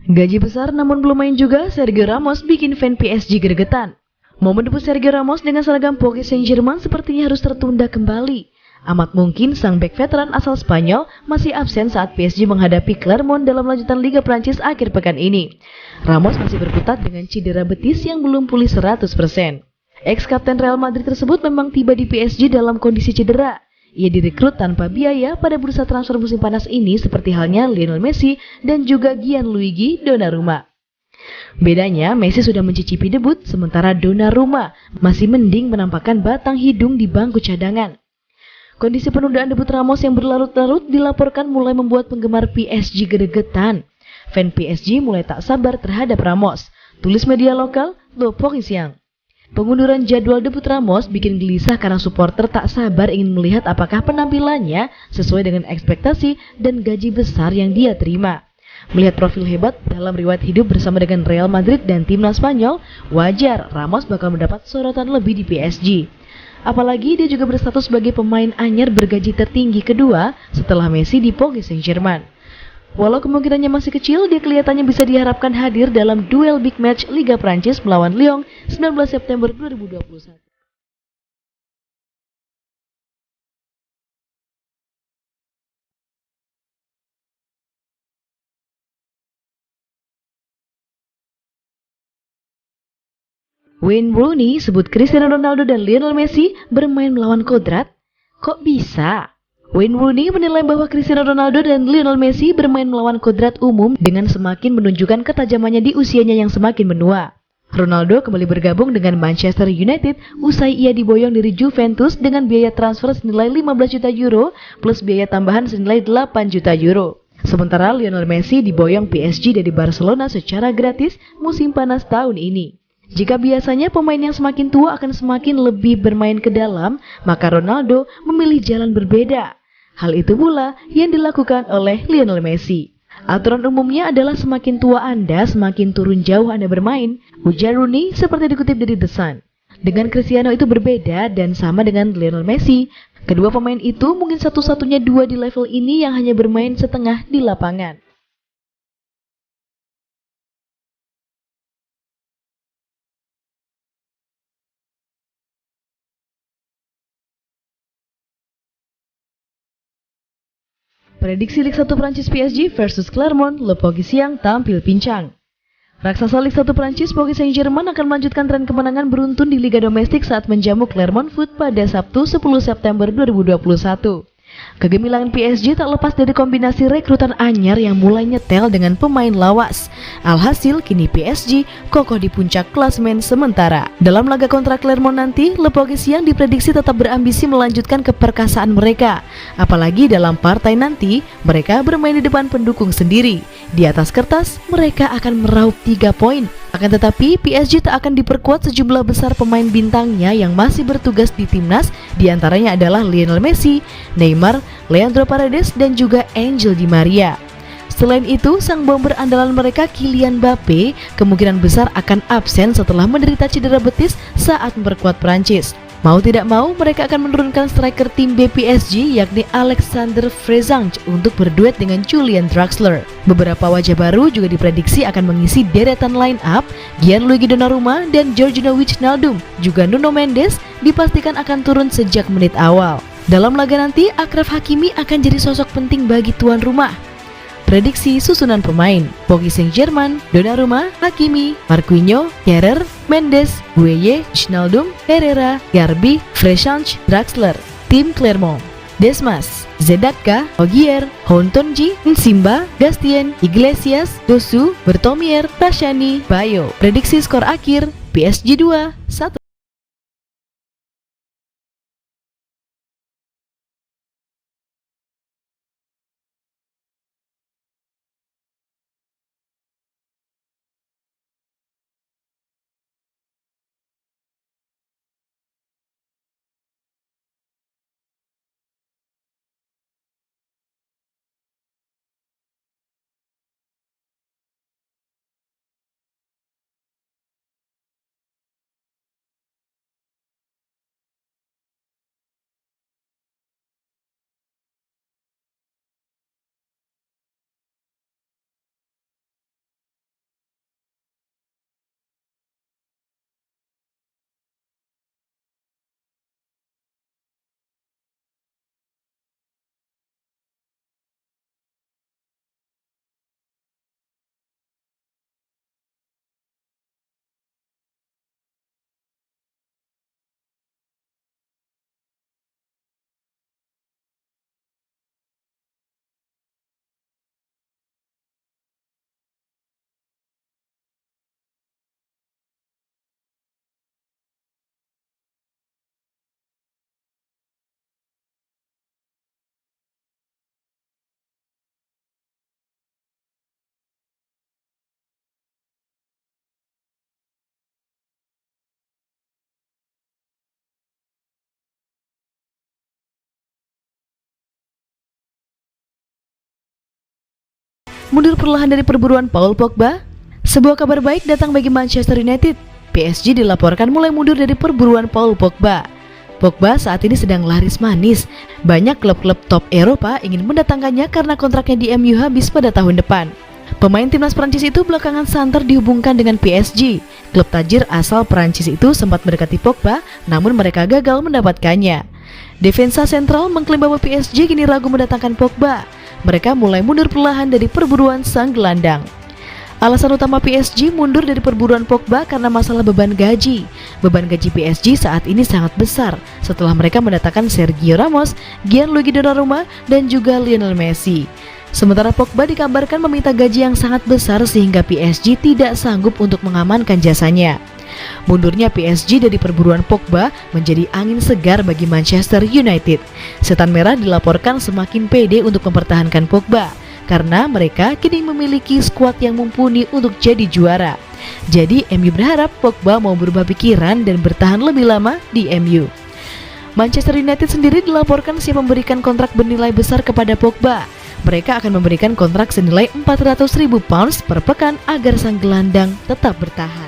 Gaji besar namun belum main juga, Sergio Ramos bikin fan PSG gregetan. Momen debut Sergio Ramos dengan seragam Paris Saint-Germain sepertinya harus tertunda kembali. Amat mungkin sang bek veteran asal Spanyol masih absen saat PSG menghadapi Clermont dalam lanjutan Liga Prancis akhir pekan ini. Ramos masih berkutat dengan cedera betis yang belum pulih 100%. Ex-kapten Real Madrid tersebut memang tiba di PSG dalam kondisi cedera. Ia direkrut tanpa biaya pada bursa transfer musim panas ini seperti halnya Lionel Messi dan juga Gianluigi Donnarumma. Bedanya, Messi sudah mencicipi debut sementara Donnarumma masih mending menampakkan batang hidung di bangku cadangan. Kondisi penundaan debut Ramos yang berlarut-larut dilaporkan mulai membuat penggemar PSG gregetan. Fan PSG mulai tak sabar terhadap Ramos, tulis media lokal Le Parisien. Pengunduran jadwal debut Ramos bikin gelisah karena supporter tak sabar ingin melihat apakah penampilannya sesuai dengan ekspektasi dan gaji besar yang dia terima. Melihat profil hebat dalam riwayat hidup bersama dengan Real Madrid dan timnas Spanyol, wajar Ramos bakal mendapat sorotan lebih di PSG. Apalagi dia juga berstatus sebagai pemain anyar bergaji tertinggi kedua setelah Messi di Paris Saint-Germain. Walau kemungkinannya masih kecil, dia kelihatannya bisa diharapkan hadir dalam duel big match Liga Prancis melawan Lyon 19 September 2021. Wayne Rooney sebut Cristiano Ronaldo dan Lionel Messi bermain melawan kodrat? Kok bisa? Wayne Rooney menilai bahwa Cristiano Ronaldo dan Lionel Messi bermain melawan kodrat umum dengan semakin menunjukkan ketajamannya di usianya yang semakin menua. Ronaldo kembali bergabung dengan Manchester United usai ia diboyong dari Juventus dengan biaya transfer senilai 15 juta euro plus biaya tambahan senilai 8 juta euro. Sementara Lionel Messi diboyong PSG dari Barcelona secara gratis musim panas tahun ini. Jika biasanya pemain yang semakin tua akan semakin lebih bermain ke dalam, maka Ronaldo memilih jalan berbeda. Hal itu pula yang dilakukan oleh Lionel Messi. Aturan umumnya adalah semakin tua Anda, semakin turun jauh Anda bermain, ujar Rooney seperti dikutip dari The Sun. Dengan Cristiano itu berbeda dan sama dengan Lionel Messi. Kedua pemain itu mungkin satu-satunya dua di level ini yang hanya bermain setengah di lapangan. Prediksi Liga 1 Prancis PSG versus Clermont, Le Parisien tampil pincang. Raksasa Liga 1 Prancis Paris Saint-Germain akan melanjutkan tren kemenangan beruntun di Liga Domestik saat menjamu Clermont Foot pada Sabtu 10 September 2021. Kegemilangan PSG tak lepas dari kombinasi rekrutan anyar yang mulai nyetel dengan pemain lawas. Alhasil kini PSG kokoh di puncak klasemen sementara. Dalam laga kontra Clermont nanti, Le Parisien diprediksi tetap berambisi melanjutkan keperkasaan mereka. Apalagi dalam partai nanti, mereka bermain di depan pendukung sendiri. Di atas kertas, mereka akan meraup 3 poin. Akan tetapi, PSG tak akan diperkuat sejumlah besar pemain bintangnya yang masih bertugas di timnas, diantaranya adalah Lionel Messi, Neymar, Leandro Paredes, dan juga Angel Di Maria. Selain itu, sang bomber andalan mereka Kylian Mbappe kemungkinan besar akan absen setelah menderita cedera betis saat memperkuat Prancis. Mau tidak mau, mereka akan menurunkan striker tim PSG yakni Alexander Frezange untuk berduet dengan Julian Draxler. Beberapa wajah baru juga diprediksi akan mengisi deretan line up. Gianluigi Donnarumma dan Georginio Wijnaldum juga Nuno Mendes dipastikan akan turun sejak menit awal. Dalam laga nanti, Achraf Hakimi akan jadi sosok penting bagi tuan rumah. Prediksi susunan pemain: Paris Saint-Germain, Donnarumma, Hakimi, Marquinhos, Kehrer, Mendes, Gueye, Wijnaldum, Herrera, Garbi, Frezange, Draxler. Tim Clermont: Desmas, Zedaka, Ogier, Hontonji, Nsimba, Gastien, Iglesias, Dosu, Bertomier, Rashani, Bayo. Prediksi skor akhir: PSG 2-1. mundur perlahan dari perburuan Paul Pogba? Sebuah kabar baik datang bagi Manchester United. PSG dilaporkan mulai mundur dari perburuan Paul Pogba. Pogba saat ini sedang laris manis. Banyak klub-klub top Eropa ingin mendatangkannya karena kontraknya di MU habis pada tahun depan. Pemain timnas Prancis itu belakangan santer dihubungkan dengan PSG. Klub tajir asal Prancis itu sempat mendekati Pogba, namun mereka gagal mendapatkannya. Defensa sentral mengklaim bahwa PSG kini ragu mendatangkan Pogba. Mereka mulai mundur perlahan dari perburuan sang gelandang. Alasan utama PSG mundur dari perburuan Pogba karena masalah beban gaji. Beban gaji PSG saat ini sangat besar setelah mereka mendatangkan Sergio Ramos, Gianluigi Donnarumma, dan juga Lionel Messi. Sementara Pogba dikabarkan meminta gaji yang sangat besar sehingga PSG tidak sanggup untuk mengamankan jasanya. Mundurnya PSG dari perburuan Pogba menjadi angin segar bagi Manchester United. Setan Merah dilaporkan semakin pede untuk mempertahankan Pogba karena mereka kini memiliki skuad yang mumpuni untuk jadi juara. Jadi MU berharap Pogba mau berubah pikiran dan bertahan lebih lama di MU. Manchester United sendiri dilaporkan siap memberikan kontrak bernilai besar kepada Pogba. Mereka akan memberikan kontrak senilai £400.000 per pekan agar sang gelandang tetap bertahan.